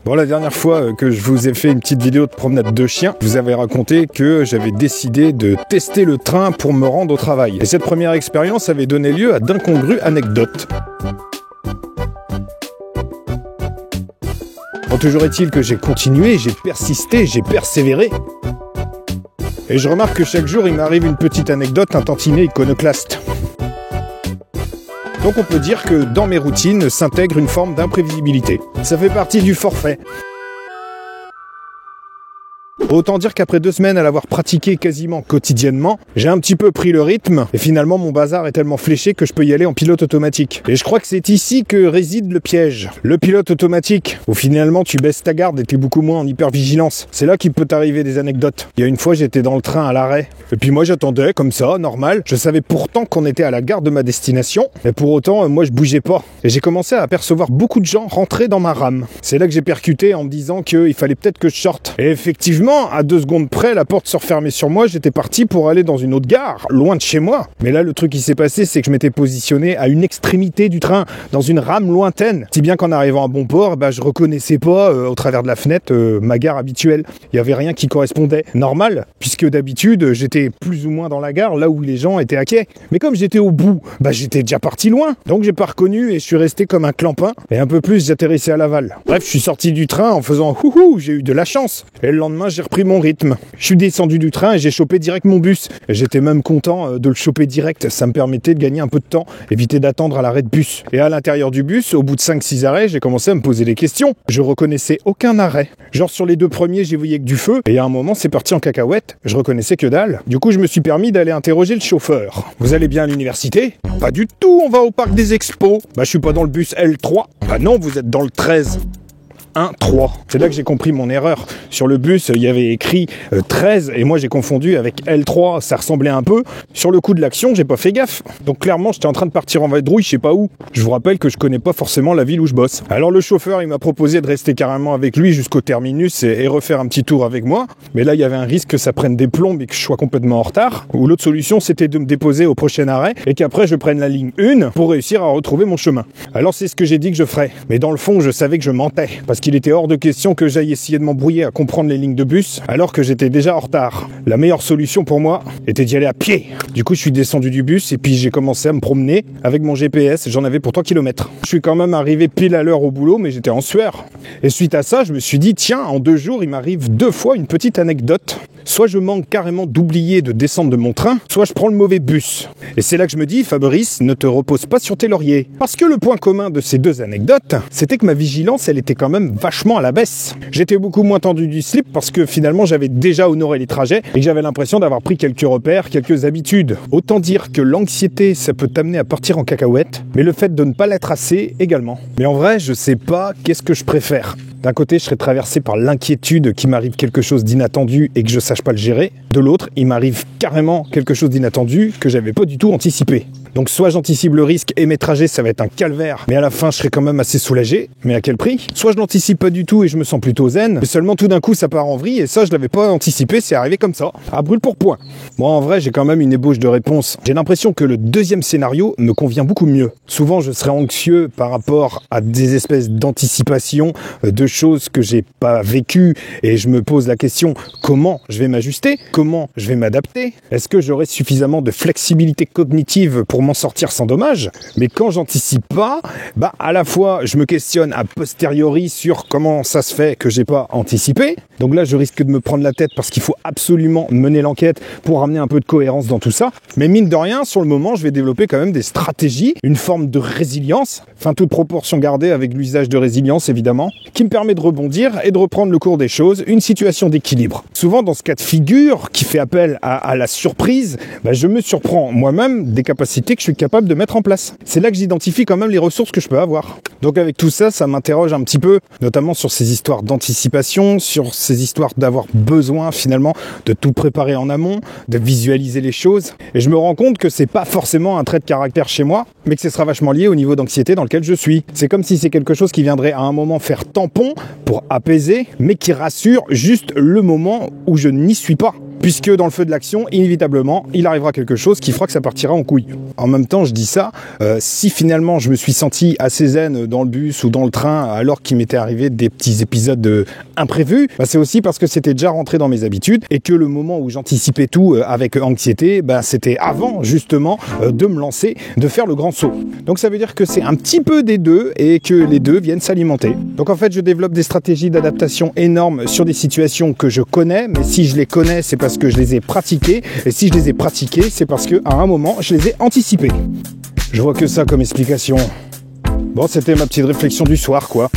Bon, la dernière fois que je vous ai fait une petite vidéo de promenade de chien, je vous avais raconté que j'avais décidé de tester le train pour me rendre au travail. Et cette première expérience avait donné lieu à d'incongrues anecdotes. Bon, toujours est-il que j'ai continué, j'ai persisté, j'ai persévéré. Et je remarque que chaque jour, il m'arrive une petite anecdote, un tantinet iconoclaste. Donc on peut dire que dans mes routines s'intègre une forme d'imprévisibilité. Ça fait partie du forfait. Autant dire qu'après 2 semaines à l'avoir pratiqué quasiment quotidiennement, j'ai un petit peu pris le rythme et finalement mon bazar est tellement fléché que je peux y aller en pilote automatique. Et je crois que c'est ici que réside le piège. Le pilote automatique, où finalement tu baisses ta garde et t'es beaucoup moins en hypervigilance. C'est là qu'il peut t'arriver des anecdotes. Il y a une fois j'étais dans le train à l'arrêt et puis moi j'attendais comme ça, normal. Je savais pourtant qu'on était à la gare de ma destination, mais pour autant moi je bougeais pas. Et j'ai commencé à apercevoir beaucoup de gens rentrer dans ma rame. C'est là que j'ai percuté en me disant qu'il fallait peut-être que je sorte. Et effectivement, à 2 secondes près, la porte se refermait sur moi, j'étais parti pour aller dans une autre gare, loin de chez moi. Mais là, le truc qui s'est passé, c'est que je m'étais positionné à une extrémité du train, dans une rame lointaine. Si bien qu'en arrivant à bon port, je reconnaissais pas, au travers de la fenêtre, ma gare habituelle. Il y avait rien qui correspondait. Normal, puisque d'habitude, j'étais plus ou moins dans la gare, là où les gens étaient à quai. Mais comme j'étais au bout, j'étais déjà parti loin. Donc j'ai pas reconnu et je suis resté comme un clampin. Et un peu plus, j'atterrissais à Laval. Bref, je suis sorti du train en faisant houhou, j'ai eu de la chance. Et le lendemain, j'ai repris mon rythme. Je suis descendu du train et j'ai chopé direct mon bus. J'étais même content de le choper direct. Ça me permettait de gagner un peu de temps, éviter d'attendre à l'arrêt de bus. Et à l'intérieur du bus, au bout de 5-6 arrêts, j'ai commencé à me poser des questions. Je reconnaissais aucun arrêt. Genre sur les 2 premiers, j'ai voyé que du feu. Et à un moment, c'est parti en cacahuète. Je reconnaissais que dalle. Du coup, je me suis permis d'aller interroger le chauffeur. Vous allez bien à l'université? Pas du tout, on va au parc des expos. Je suis pas dans le bus L3. Non, vous êtes dans le 13. 1-3. C'est là que j'ai compris mon erreur. Sur le bus, il y avait écrit 13 et moi j'ai confondu avec L3, ça ressemblait un peu. Sur le coup de l'action, j'ai pas fait gaffe. Donc clairement, j'étais en train de partir en vadrouille, je sais pas où. Je vous rappelle que je connais pas forcément la ville où je bosse. Alors le chauffeur, il m'a proposé de rester carrément avec lui jusqu'au terminus et refaire un petit tour avec moi. Mais là, il y avait un risque que ça prenne des plombes et que je sois complètement en retard. Ou l'autre solution, c'était de me déposer au prochain arrêt et qu'après je prenne la ligne 1 pour réussir à retrouver mon chemin. Alors c'est ce que j'ai dit que je ferais. Mais dans le fond, je savais que je mentais. Parce qu'il était hors de question que j'aille essayer de m'embrouiller à comprendre les lignes de bus alors que j'étais déjà en retard. La meilleure solution pour moi était d'y aller à pied. Du coup, je suis descendu du bus et puis j'ai commencé à me promener avec mon GPS. J'en avais pour 3 km. Je suis quand même arrivé pile à l'heure au boulot, mais j'étais en sueur. Et suite à ça, je me suis dit, tiens, en 2 jours, il m'arrive 2 fois une petite anecdote. Soit je manque carrément d'oublier de descendre de mon train, soit je prends le mauvais bus. Et c'est là que je me dis, Fabrice, ne te repose pas sur tes lauriers. Parce que le point commun de ces 2 anecdotes, c'était que ma vigilance, elle était quand même vachement à la baisse. J'étais beaucoup moins tendu du slip parce que finalement, j'avais déjà honoré les trajets et que j'avais l'impression d'avoir pris quelques repères, quelques habitudes. Autant dire que l'anxiété, ça peut t'amener à partir en cacahuète, mais le fait de ne pas l'être assez également. Mais en vrai, je sais pas qu'est-ce que je préfère. D'un côté, je serais traversé par l'inquiétude qu'il m'arrive quelque chose d'inattendu et que je sache pas le gérer. De l'autre, il m'arrive carrément quelque chose d'inattendu que j'avais pas du tout anticipé. Donc soit j'anticipe le risque et mes trajets, ça va être un calvaire, mais à la fin, je serai quand même assez soulagé. Mais à quel prix? Soit je l'anticipe pas du tout et je me sens plutôt zen, mais seulement tout d'un coup, ça part en vrille et ça, je l'avais pas anticipé, c'est arrivé comme ça, à brûle pour point. Moi, en vrai, j'ai quand même une ébauche de réponse. J'ai l'impression que le 2e scénario me convient beaucoup mieux. Souvent, je serais anxieux par rapport à des espèces d'anticipation de choses que j'ai pas vécues et je me pose la question, comment je vais m'ajuster? Comment je vais m'adapter? Est-ce que j'aurai suffisamment de flexibilité cognitive pour m'en sortir sans dommage? Mais quand j'anticipe pas, à la fois je me questionne a posteriori sur comment ça se fait que j'ai pas anticipé. Donc là je risque de me prendre la tête parce qu'il faut absolument mener l'enquête pour ramener un peu de cohérence dans tout ça. Mais mine de rien, sur le moment, je vais développer quand même des stratégies, une forme de résilience, enfin toute proportion gardée avec l'usage de résilience évidemment, qui me permet de rebondir et de reprendre le cours des choses, une situation d'équilibre. Souvent dans ce cas de figure qui fait appel à la surprise, je me surprends moi-même des capacités que je suis capable de mettre en place. C'est là que j'identifie quand même les ressources que je peux avoir. Donc avec tout ça, ça m'interroge un petit peu, notamment sur ces histoires d'anticipation, sur ces histoires d'avoir besoin finalement de tout préparer en amont, de visualiser les choses. Et je me rends compte que c'est pas forcément un trait de caractère chez moi, mais que ce sera vachement lié au niveau d'anxiété dans lequel je suis. C'est comme si c'est quelque chose qui viendrait à un moment faire tampon pour apaiser, mais qui rassure juste le moment où je n'y suis pas. puisque dans le feu de l'action, inévitablement, il arrivera quelque chose qui fera que ça partira en couille. En même temps, je dis ça, si finalement je me suis senti assez zen dans le bus ou dans le train alors qu'il m'était arrivé des petits épisodes imprévus, c'est aussi parce que c'était déjà rentré dans mes habitudes et que le moment où j'anticipais tout avec anxiété, c'était avant justement de me lancer, de faire le grand saut. Donc ça veut dire que c'est un petit peu des deux et que les deux viennent s'alimenter. Donc en fait, je développe des stratégies d'adaptation énormes sur des situations que je connais, mais si je les connais, c'est parce que je les ai pratiquées, et si je les ai pratiquées, c'est parce qu'à un moment, je les ai anticipées. Je vois que ça comme explication. Bon, c'était ma petite réflexion du soir, quoi.